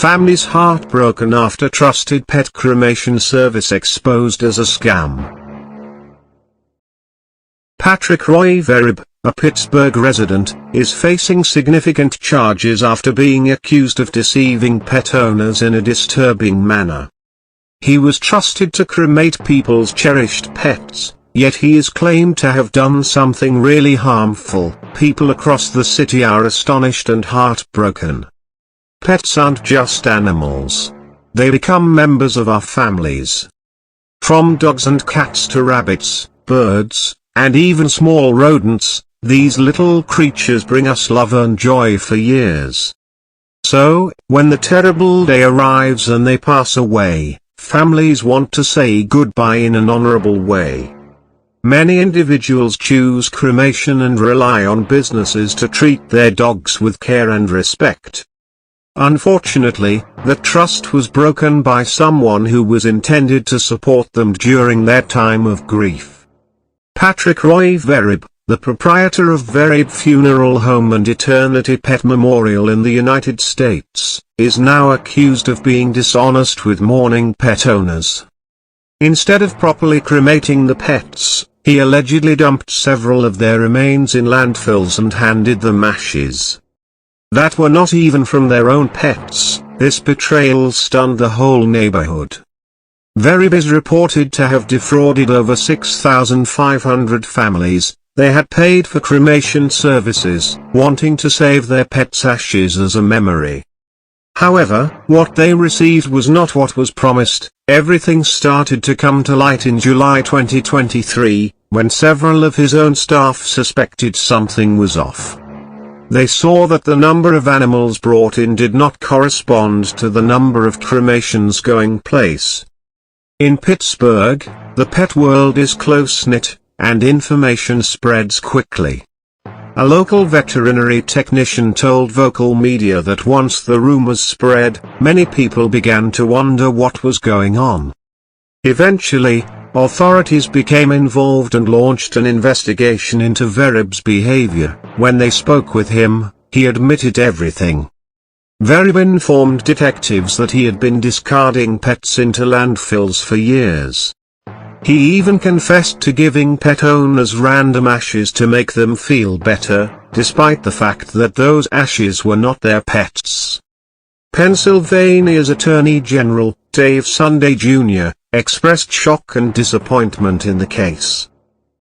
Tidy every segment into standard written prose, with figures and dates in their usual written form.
Families heartbroken after trusted pet cremation service exposed as a scam. Patrick Roy Verib, a Pittsburgh resident, is facing significant charges after being accused of deceiving pet owners in a disturbing manner. He was trusted to cremate people's cherished pets, yet he is claimed to have done something really harmful. People across the city are astonished and heartbroken. Pets aren't just animals. They become members of our families. From dogs and cats to rabbits, birds, and even small rodents, these little creatures bring us love and joy for years. So, when the terrible day arrives and they pass away, families want to say goodbye in an honorable way. Many individuals choose cremation and rely on businesses to treat their dogs with care and respect. Unfortunately, the trust was broken by someone who was intended to support them during their time of grief. Patrick Roy Verib, the proprietor of Verib Funeral Home and Eternity Pet Memorial in the United States, is now accused of being dishonest with mourning pet owners. Instead of properly cremating the pets, he allegedly dumped several of their remains in landfills and handed them ashes that were not even from their own pets. This betrayal stunned the whole neighborhood. Verib is reported to have defrauded over 6,500 families. They had paid for cremation services, wanting to save their pets' ashes as a memory. However, what they received was not what was promised. Everything started to come to light in July 2023, when several of his own staff suspected something was off. They saw that the number of animals brought in did not correspond to the number of cremations going place. In Pittsburgh, the pet world is close-knit, and information spreads quickly. A local veterinary technician told Vocal Media that once the rumors spread, many people began to wonder what was going on. Eventually, authorities became involved and launched an investigation into Verib's behavior. When they spoke with him, he admitted everything. Verib informed detectives that he had been discarding pets into landfills for years. He even confessed to giving pet owners random ashes to make them feel better, despite the fact that those ashes were not their pets. Pennsylvania's Attorney General, Dave Sunday Jr., expressed shock and disappointment in the case.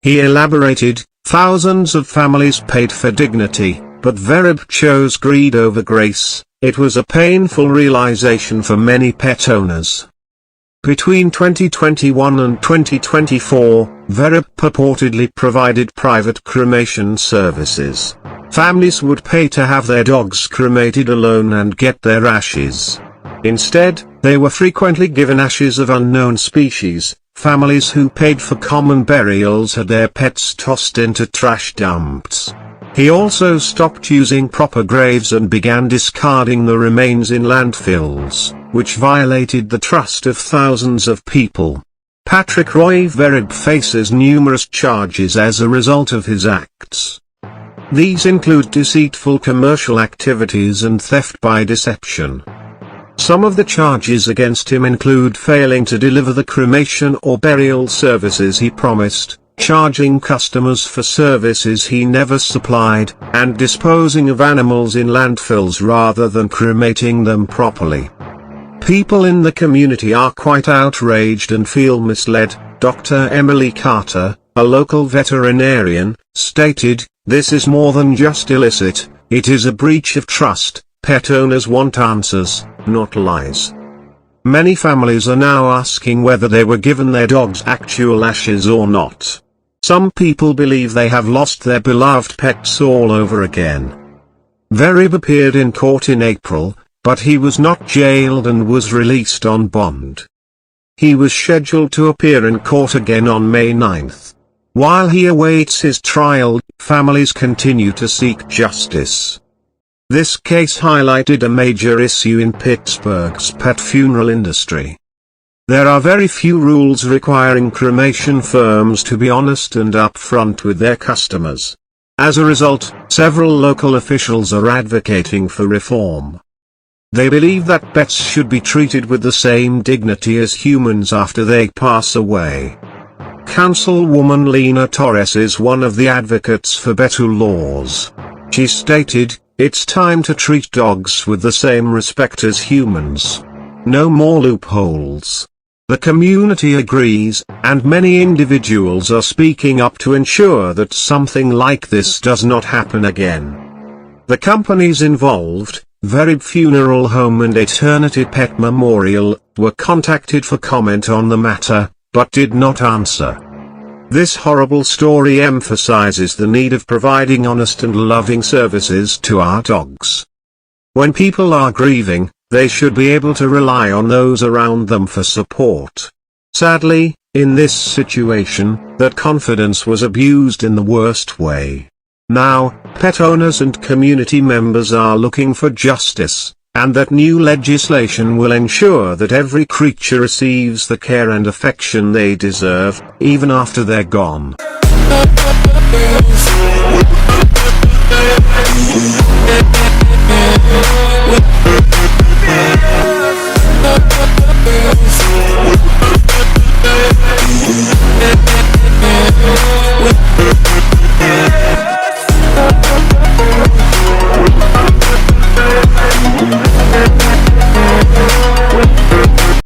He elaborated, "Thousands of families paid for dignity, but Verib chose greed over grace. It was a painful realization for many pet owners." Between 2021 and 2024, Verib purportedly provided private cremation services. Families would pay to have their dogs cremated alone and get their ashes. Instead, they were frequently given ashes of unknown species. Families who paid for common burials had their pets tossed into trash dumps. He also stopped using proper graves and began discarding the remains in landfills, which violated the trust of thousands of people. Patrick Roy Verib faces numerous charges as a result of his acts. These include deceitful commercial activities and theft by deception. Some of the charges against him include failing to deliver the cremation or burial services he promised, charging customers for services he never supplied, and disposing of animals in landfills rather than cremating them properly. People in the community are quite outraged and feel misled. Dr. Emily Carter, a local veterinarian, stated, "This is more than just illicit, it is a breach of trust. Pet owners want answers, not lies." Many families are now asking whether they were given their dog's actual ashes or not. Some people believe they have lost their beloved pets all over again. Verib appeared in court in April, but he was not jailed and was released on bond. He was scheduled to appear in court again on May 9th. While he awaits his trial, families continue to seek justice. This case highlighted a major issue in Pittsburgh's pet funeral industry. There are very few rules requiring cremation firms to be honest and upfront with their customers. As a result, several local officials are advocating for reform. They believe that pets should be treated with the same dignity as humans after they pass away. Councilwoman Lena Torres is one of the advocates for better laws. She stated, "It's time to treat dogs with the same respect as humans. No more loopholes." The community agrees, and many individuals are speaking up to ensure that something like this does not happen again. The companies involved, Verib Funeral Home and Eternity Pet Memorial, were contacted for comment on the matter, but did not answer. This horrible story emphasizes the need of providing honest and loving services to our dogs. When people are grieving, they should be able to rely on those around them for support. Sadly, in this situation, that confidence was abused in the worst way. Now, pet owners and community members are looking for justice, and that new legislation will ensure that every creature receives the care and affection they deserve, even after they're gone.